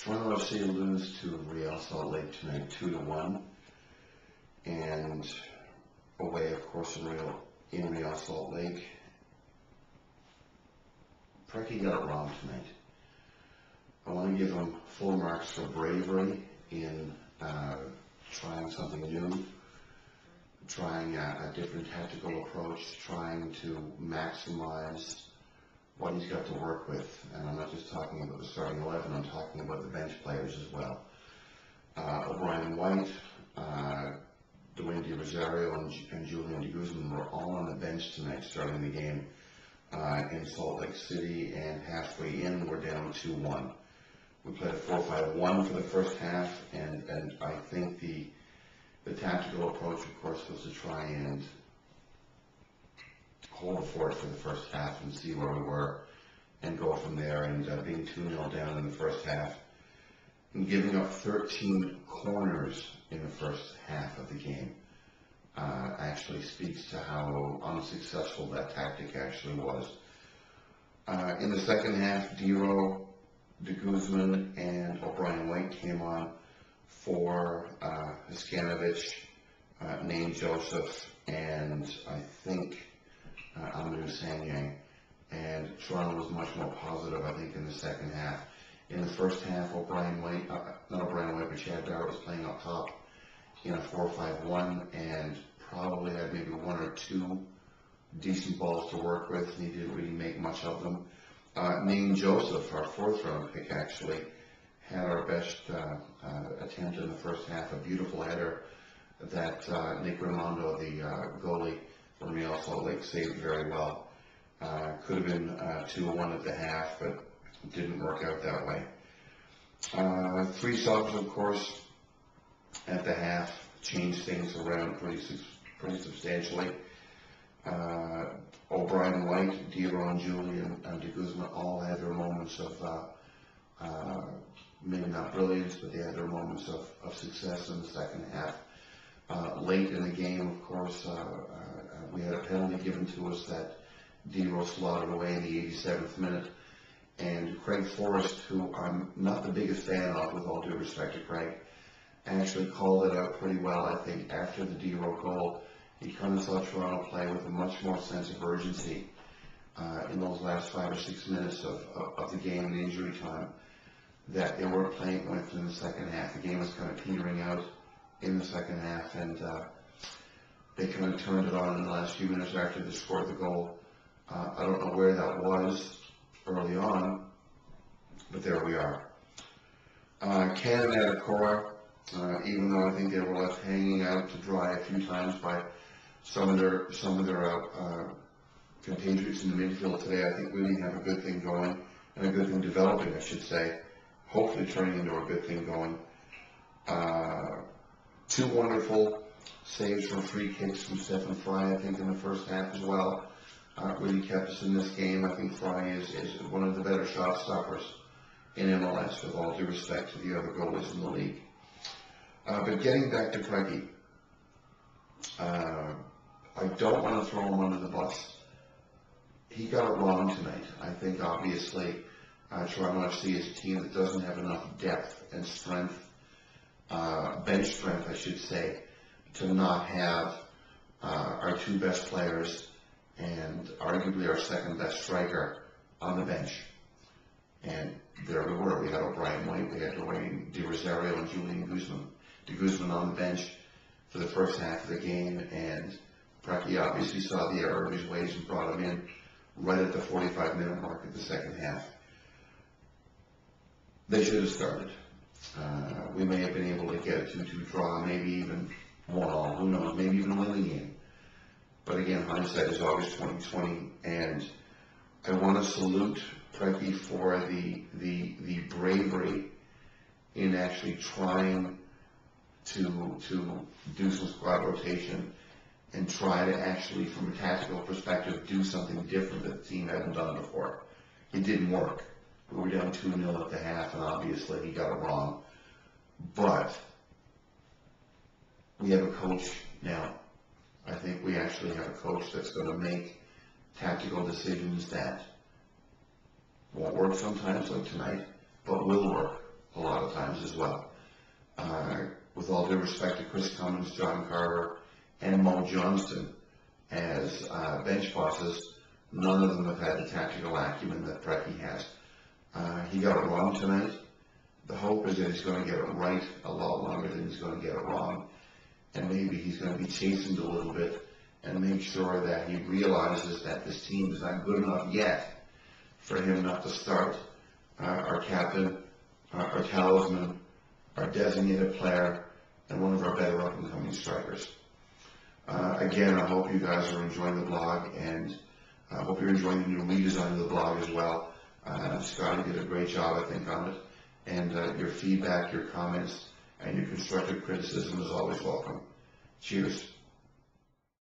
Toronto FC lose to Real Salt Lake tonight, 2-1, and away, of course, in Real Salt Lake. Preki got it wrong tonight. I want to give him full marks for bravery in trying something new, trying a different tactical approach, trying to maximize what he's got to work with. And I'm not just talking about the starting 11, I'm talking about the bench players as well. O'Brien White, Dwayne De Rosario, and Julian De Guzman were all on the bench tonight starting the game in Salt Lake City, and halfway in we're down 2-1. We played a 4-5-1 for the first half, and I think the tactical approach, of course, was to try and hold the fort for the first half and see where we were and go from there. And being 2-0 down in the first half and giving up 13 corners in the first half of the game actually speaks to how unsuccessful that tactic actually was. In the second half, Dero, De Guzman, and O'Brien White came on for Hiskanovich, Name Joseph, and I think Amadou Sanyang. And Toronto was much more positive, I think, in the second half. In the first half, Chad Barrett was playing up top in a 4-5-1 and probably had maybe one or two decent balls to work with, and he didn't really make much of them. Name Joseph, our fourth-round pick, actually had our best attempt in the first half, a beautiful header that Nick Raimondo, the goalie from Real Salt Lake, saved very well. Could have been 2-1 at the half, but it didn't work out that way. Three subs, of course, at the half changed things around pretty substantially. O'Brien White, Dero, and Julian and De Guzman all had their moments of maybe not brilliance, but they had their moments of success in the second half. Late in the game, of course, we had a penalty given to us that Dero slotted away in the 87th minute. And Craig Forrest, who I'm not the biggest fan of, with all due respect to Craig, actually called it out pretty well, I think, after the Dero goal. He kind of saw Toronto play with a much more sense of urgency in those last 5 or 6 minutes of the game and injury time that they weren't playing with in the second half. The game was kind of petering out in the second half, and they kind of turned it on in the last few minutes after they scored the goal. I don't know where that was early on, but there we are. Canada had a core, even though I think they were left hanging out to dry a few times by some of their compatriots in the midfield today. I think we didn't have a good thing going, and a good thing developing, I should say, hopefully turning into a good thing going. Two wonderful saves from free kicks from Stephen Fry, I think, in the first half as well. Really kept us in this game. I think Fry is one of the better shot stoppers in MLS, with all due respect to the other goalies in the league. But getting back to Preki, I don't want to throw him under the bus. He got it wrong tonight. I think, obviously, Toronto FC is a team that doesn't have enough depth and strength, bench strength, I should say, to not have our two best players and arguably our second best striker on the bench. And there we were. We had O'Brien White, we had Dwayne De Rosario, and Julian De Guzman on the bench for the first half of the game, and Preki obviously saw the error of his ways and brought him in right at the 45-minute mark of the second half. They should have started. We may have been able to get a 2-2 draw, maybe even 1-1, who knows, maybe even win the game. But again, hindsight is always 20/20, and I want to salute Preki for the bravery in actually trying to do some squad rotation and try to actually, from a tactical perspective, do something different that the team hadn't done before. It didn't work. We were down 2-0 at the half, and obviously he got it wrong. But we have a coach now. I think we actually have a coach that's going to make tactical decisions that won't work sometimes, like tonight, but will work a lot of times as well. With all due respect to Chris Cummins, John Carver, and Mo Johnston as bench bosses, none of them have had the tactical acumen that Preki has. He got it wrong tonight. The hope is that he's going to get it right a lot longer than he's going to get it wrong. And maybe he's going to be chastened a little bit and make sure that he realizes that this team is not good enough yet for him not to start our captain, our talisman, our designated player, and one of our better up-and-coming strikers. Again, I hope you guys are enjoying the blog, and I hope you're enjoying the new redesign of the blog as well. Scotty did a great job, I think, on it. And your feedback, your comments, and your constructive criticism is always welcome. Cheers.